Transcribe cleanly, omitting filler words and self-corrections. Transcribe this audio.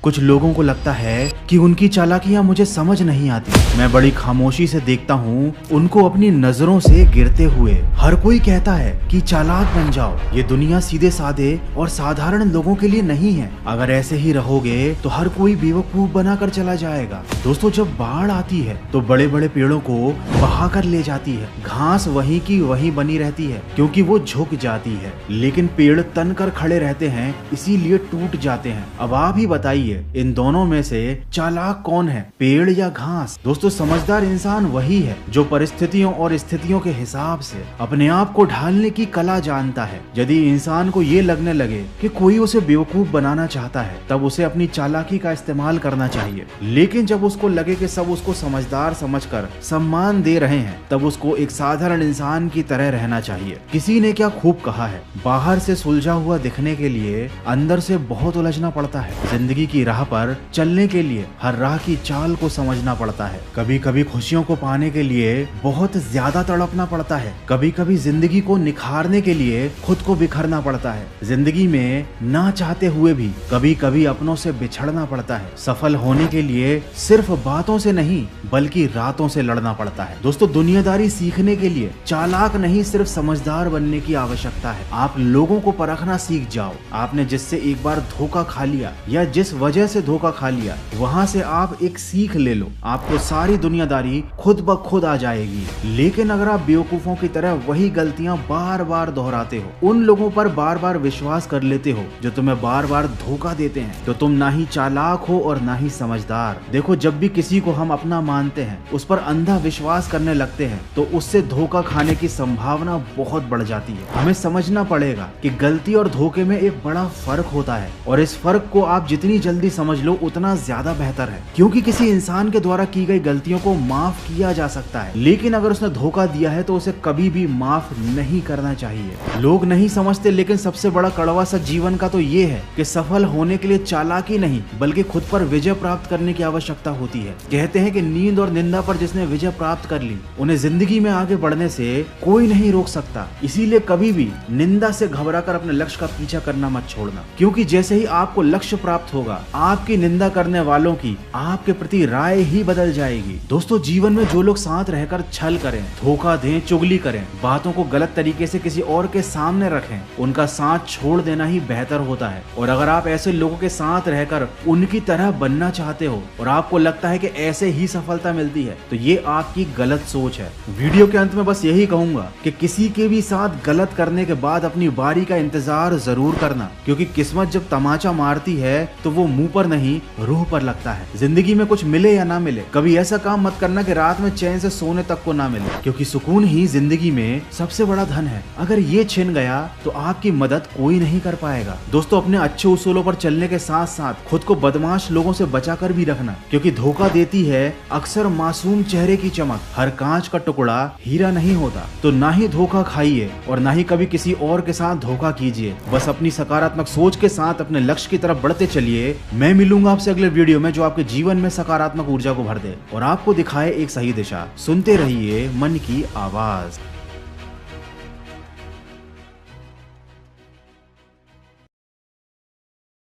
कुछ लोगों को लगता है कि उनकी चालाकियां मुझे समझ नहीं आती। मैं बड़ी खामोशी से देखता हूँ उनको अपनी नजरों से गिरते हुए। हर कोई कहता है कि चालाक बन जाओ, ये दुनिया सीधे साधे और साधारण लोगों के लिए नहीं है। अगर ऐसे ही रहोगे तो हर कोई बेवकूफ बनाकर चला जाएगा। दोस्तों, जब बाढ़ आती है तो बड़े बड़े पेड़ों को बहा कर ले जाती है। घास वहीं की वहीं बनी रहती है क्योंकि वो झुक जाती है, लेकिन पेड़ तन कर खड़े रहते हैं इसीलिए टूट जाते हैं। अब आप ही बताइए, इन दोनों में से चालाक कौन है, पेड़ या घास? दोस्तों, समझदार इंसान वही है जो परिस्थितियों और स्थितियों के हिसाब से अपने आप को ढालने की कला जानता है। यदि इंसान को ये लगने लगे कि कोई उसे बेवकूफ बनाना चाहता है, तब उसे अपनी चालाकी का इस्तेमाल करना चाहिए। लेकिन जब उसको लगे कि सब उसको समझदार समझकर सम्मान दे रहे हैं, तब उसको एक साधारण इंसान की तरह रहना चाहिए। किसी ने क्या खूब कहा है, बाहर से सुलझा हुआ दिखने के लिए अंदर से बहुत उलझना पड़ता है। जिंदगी की राह पर चलने के लिए हर राह की चाल को समझना पड़ता है। कभी कभी खुशियों को पाने के लिए बहुत ज्यादा तड़पना पड़ता है। कभी कभी जिंदगी को निखारने के लिए खुद को बिखरना पड़ता है। जिंदगी में ना चाहते हुए भी कभी कभी अपनों से बिछड़ना पड़ता है। सफल होने के लिए सिर्फ बातों से नहीं बल्कि रातों से लड़ना पड़ता है। दोस्तों, दुनियादारी सीखने के लिए चालाक नहीं सिर्फ समझदार बनने की आवश्यकता है। आप लोगों को परखना सीख जाओ। आपने जिससे एक बार धोखा खा लिया या जिस वजह से धोखा खा लिया, वहां से आप एक सीख ले लो। आपको सारी दुनियादारी खुद ब खुद आ जाएगी। लेकिन अगर आप बेवकूफों की तरह वही गलतियां बार बार दोहराते हो, उन लोगों पर बार बार विश्वास कर लेते हो जो तुम्हें बार बार धोखा देते हैं, तो तुम ना ही चालाक हो और ना ही समझदार। देखो, जब भी किसी को हम अपना मानते हैं, उस पर अंधा विश्वास करने लगते हैं, तो उससे धोखा खाने की संभावना बहुत बढ़ जाती है। हमें समझना पड़ेगा कि गलती और धोखे में एक बड़ा फर्क होता है, और इस फर्क को आप जितनी जल्दी समझ लो उतना ज्यादा बेहतर है। क्योंकि किसी इंसान के द्वारा की गई गलतियों को माफ किया जा सकता है, लेकिन अगर उसने धोखा दिया है तो उसे कभी भी माफ नहीं करना चाहिए। लोग नहीं समझते, लेकिन सबसे बड़ा कड़वा सच जीवन का तो ये है कि सफल होने के लिए चालाकी नहीं बल्कि खुद पर विजय प्राप्त करने की आवश्यकता होती है। कहते हैं कि नींद और निंदा पर जिसने विजय प्राप्त कर ली, उन्हें जिंदगी में आगे बढ़ने से कोई नहीं रोक सकता। इसीलिए कभी भी निंदा से घबराकर अपने लक्ष्य का पीछा करना मत छोड़ना, क्योंकि जैसे ही आपको लक्ष्य प्राप्त होगा, आपकी निंदा करने वालों की आपके प्रति राय ही बदल जाएगी। दोस्तों, जीवन में जो लोग साथ रहकर छल करें, धोखा दें, चुगली करें, बातों को गलत तरीके से किसी और के सामने रखें, उनका साथ छोड़ देना ही बेहतर होता है। और अगर आप ऐसे लोगों के साथ रहकर उनकी तरह बनना चाहते हो और आपको लगता है कि ऐसे ही सफलता मिलती है, तो ये आपकी गलत सोच है। वीडियो के अंत में बस यही कहूंगा कि किसी के भी साथ गलत करने के बाद अपनी बारी का इंतजार जरूर करना, क्योंकि किस्मत जब तमाचा मारती है तो वो मुंह पर नहीं रूह पर लगता है। जिंदगी में कुछ मिले या ना मिले, कभी ऐसा काम मत करना कि रात में चैन से सोने तक को ना मिले, क्योंकि सुकून ही जिंदगी में सबसे बड़ा धन है। अगर ये छिन गया तो आपकी मदद कोई नहीं कर पाएगा। दोस्तों, अपने अच्छे उसूलों पर चलने के साथ साथ खुद को बदमाश लोगों से बचाकर भी रखना, क्योंकि धोखा देती है अक्सर मासूम चेहरे की चमक। हर कांच का टुकड़ा हीरा नहीं होता। तो ना ही धोखा खाइए और ना ही कभी किसी और के साथ धोखा कीजिए। बस अपनी सकारात्मक सोच के साथ अपने लक्ष्य की तरफ बढ़ते चलिए। मैं मिलूंगा आपसे अगले वीडियो में जो आपके जीवन में सकारात्मक ऊर्जा को भर दे और आपको दिखाए एक सही दिशा। सुनते रहिए मन की आवाज।